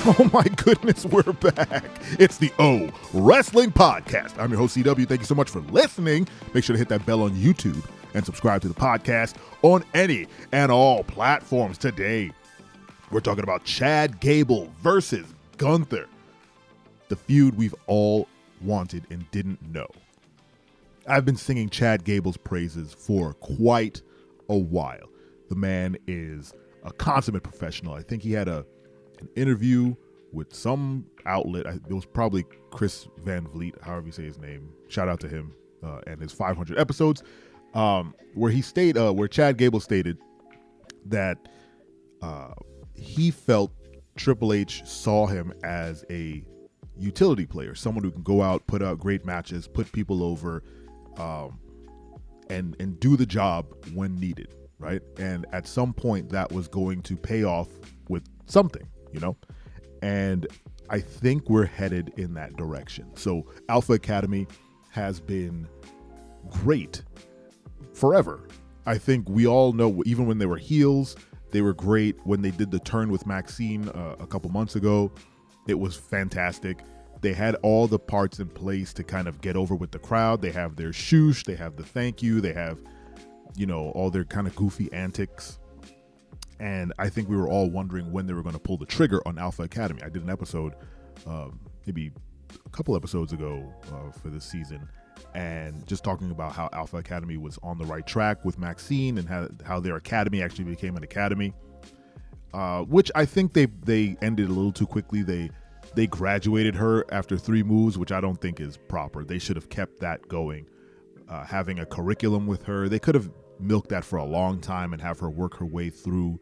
Oh my goodness, we're back. It's the O Wrestling Podcast. I'm your host, CW. Thank you so much for listening. Make sure to hit that bell on YouTube and subscribe to the podcast on any and all platforms. Today, we're talking about Chad Gable versus Gunther, the feud we've all wanted and didn't know. I've been singing Chad Gable's praises for quite a while. The man is a consummate professional. I think he had an interview with some outlet. It was probably Chris Van Vliet, however you say his name. Shout out to him and his 500 episodes, where Chad Gable stated that he felt Triple H saw him as a utility player, someone who can go out, put out great matches, put people over, and do the job when needed, right? And at some point that was going to pay off with something, and I think we're headed in that direction. So Alpha Academy has been great forever. I think we all know, even when they were heels, they were great. When they did the turn with Maxine a couple months ago, it was fantastic. They had all the parts in place to kind of get over with the crowd. They have their shoosh, they have the thank you, they have, all their kind of goofy antics. And I think we were all wondering when they were going to pull the trigger on Alpha Academy. I did an episode maybe a couple episodes ago for this season, and just talking about how Alpha Academy was on the right track with Maxine and how their academy actually became an academy, which I think they ended a little too quickly. They graduated her after 3 moves, which I don't think is proper. They should have kept that going, having a curriculum with her. They could have milked that for a long time and have her work her way through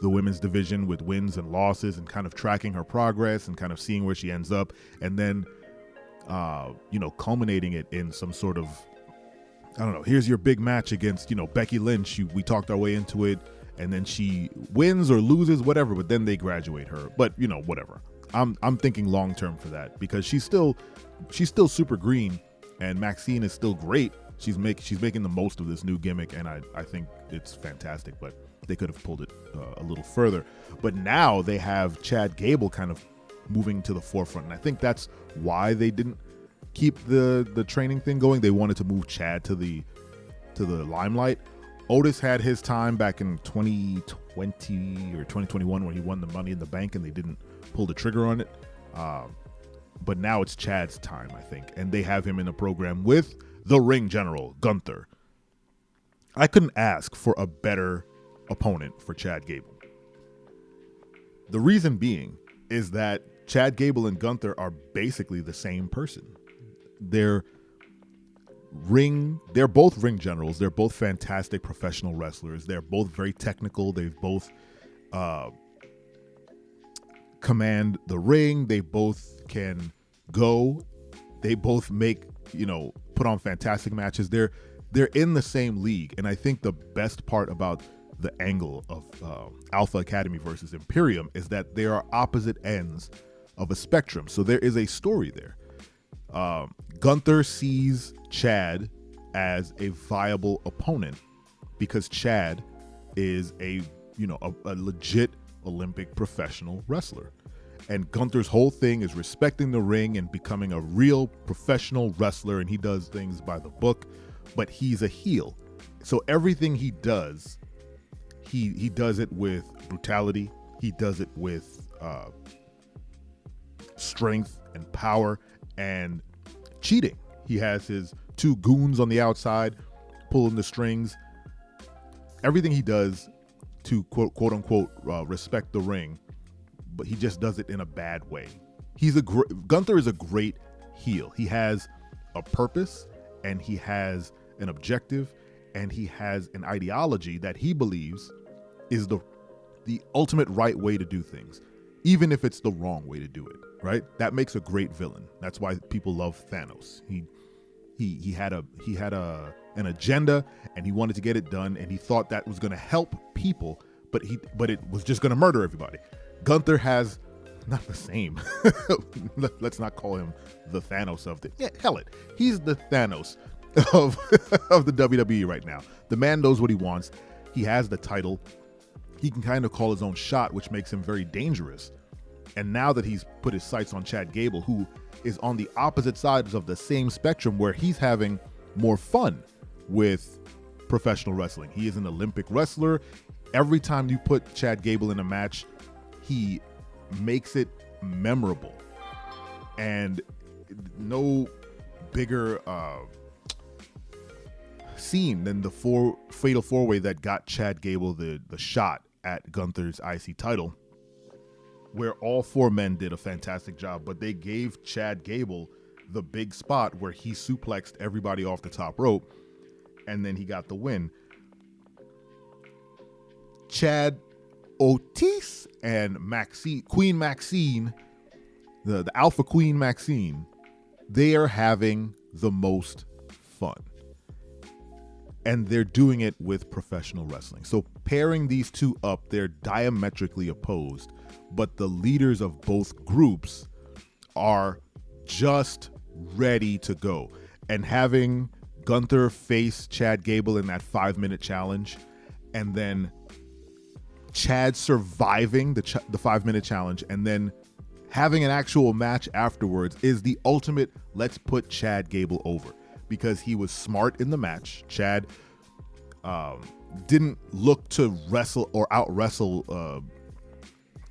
the women's division with wins and losses and kind of tracking her progress and kind of seeing where she ends up, and then culminating it in some sort of, I don't know, here's your big match against, Becky Lynch. We talked our way into it, and then she wins or loses, whatever, but then they graduate her. But, whatever. I'm thinking long term for that, because she's still super green, and Maxine is still great. She's making the most of this new gimmick, and I think it's fantastic, but they could have pulled it a little further. But now they have Chad Gable kind of moving to the forefront, and I think that's why they didn't keep the training thing going. They wanted to move Chad to the limelight. Otis had his time back in 2020 or 2021 when he won the Money in the Bank, and they didn't pull the trigger on it. But now it's Chad's time, I think, and they have him in a program with the Ring General, Gunther. I couldn't ask for a better opponent for Chad Gable. The reason being is that Chad Gable and Gunther are basically the same person. They're both ring generals. They're both fantastic professional wrestlers. They're both very technical. They've both command the ring. They both can go. They both put on fantastic matches. They're in the same league. And I think the best part about the angle of Alpha Academy versus Imperium is that they are opposite ends of a spectrum. So there is a story there. Gunther sees Chad as a viable opponent because Chad is a legit Olympic professional wrestler. And Gunther's whole thing is respecting the ring and becoming a real professional wrestler, and he does things by the book, but he's a heel. So everything he does, he does it with brutality. He does it with strength and power and cheating. He has his 2 goons on the outside pulling the strings. Everything he does to quote unquote respect the ring, but he just does it in a bad way. Gunther is a great heel. He has a purpose, and he has an objective, and he has an ideology that he believes is the ultimate right way to do things, even if it's the wrong way to do it, right? That makes a great villain. That's why people love Thanos. He had an agenda, and he wanted to get it done, and he thought that was going to help people, but it was just going to murder everybody. Gunther has not the same. Let's not call him the Thanos of he's the Thanos of the WWE right now. The man knows what he wants. He has the title. He can kind of call his own shot, which makes him very dangerous. And now that he's put his sights on Chad Gable, who is on the opposite sides of the same spectrum, where he's having more fun with professional wrestling. He is an Olympic wrestler. Every time you put Chad Gable in a match, he makes it memorable. And no bigger scene than the fatal four-way that got Chad Gable the shot at Gunther's IC title, where all four men did a fantastic job, but they gave Chad Gable the big spot where he suplexed everybody off the top rope, and then he got the win. Chad Otis and Queen Maxine, the Alpha Queen Maxine, they are having the most fun. And they're doing it with professional wrestling. So pairing these two up, they're diametrically opposed, but the leaders of both groups are just ready to go. And having Gunther face Chad Gable in that 5-minute challenge, and then Chad surviving the 5-minute challenge, and then having an actual match afterwards is the ultimate let's put Chad Gable over. Because he was smart in the match. Chad didn't look to wrestle or out-wrestle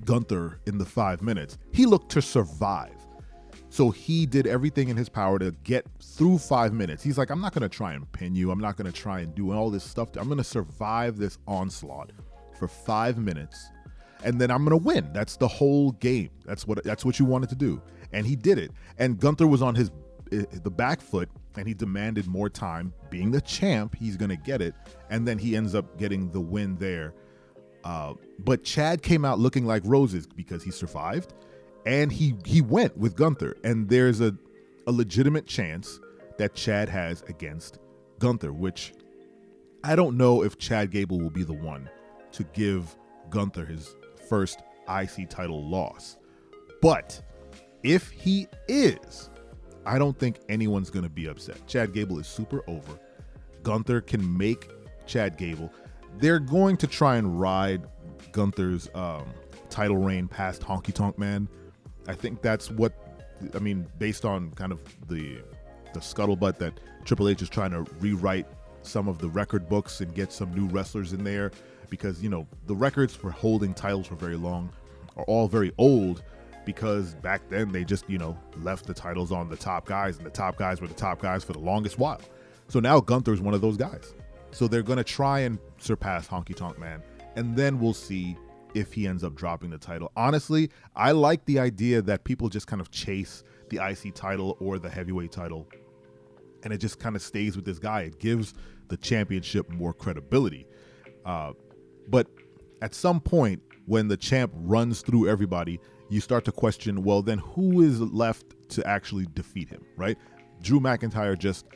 Gunther in the 5 minutes. He looked to survive. So he did everything in his power to get through 5 minutes. He's like, I'm not going to try and pin you. I'm not going to try and do all this stuff. I'm going to survive this onslaught for 5 minutes, and then I'm going to win. That's the whole game. That's what you wanted to do. And he did it. And Gunther was on the back foot, and he demanded more time. Being the champ, he's going to get it. And then he ends up getting the win there. But Chad came out looking like roses because he survived, and he went with Gunther. And there's a legitimate chance that Chad has against Gunther, which I don't know if Chad Gable will be the one to give Gunther his first IC title loss. But if he is, I don't think anyone's going to be upset. Chad Gable is super over. Gunther can make Chad Gable. They're going to try and ride Gunther's title reign past Honky Tonk Man. I think that's based on kind of the scuttlebutt that Triple H is trying to rewrite some of the record books and get some new wrestlers in there, because, the records for holding titles for very long are all very old, because back then they just, left the titles on the top guys, and the top guys were the top guys for the longest while. So now Gunther's one of those guys. So they're going to try and surpass Honky Tonk Man, and then we'll see if he ends up dropping the title. Honestly, I like the idea that people just kind of chase the IC title or the heavyweight title, and it just kind of stays with this guy. It gives the championship more credibility. But at some point, when the champ runs through everybody, you start to question, well, then who is left to actually defeat him, right? Drew McIntyre just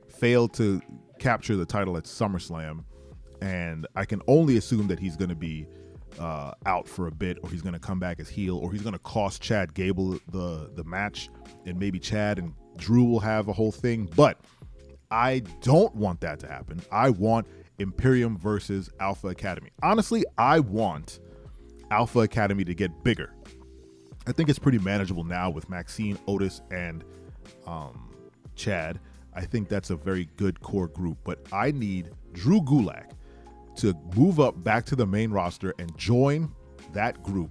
failed to capture the title at SummerSlam, and I can only assume that he's going to be out for a bit, or he's going to come back as heel, or he's going to cost Chad Gable the match, and maybe Chad and Drew will have a whole thing. But I don't want that to happen. I want Imperium versus Alpha Academy. Honestly, I want Alpha Academy to get bigger. I think it's pretty manageable now with Maxine, Otis, and Chad. I think that's a very good core group, but I need Drew Gulak to move up back to the main roster and join that group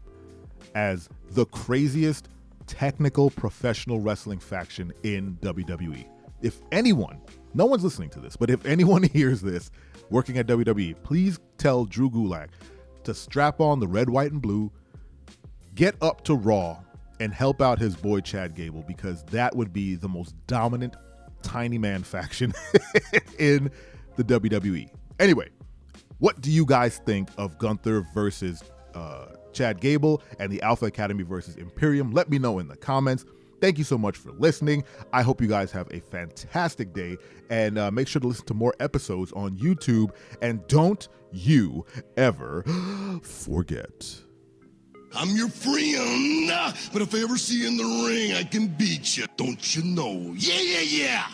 as the craziest technical professional wrestling faction in WWE. If anyone, no one's listening to this, but if anyone hears this working at WWE, please tell Drew Gulak to strap on the red, white, and blue, get up to Raw, and help out his boy Chad Gable, because that would be the most dominant tiny man faction in the WWE. Anyway, what do you guys think of Gunther versus Chad Gable and the Alpha Academy versus Imperium? Let me know in the comments. Thank you so much for listening. I hope you guys have a fantastic day, and make sure to listen to more episodes on YouTube, and don't you ever forget. I'm your friend, but if I ever see you in the ring, I can beat you. Don't you know? Yeah, yeah, yeah.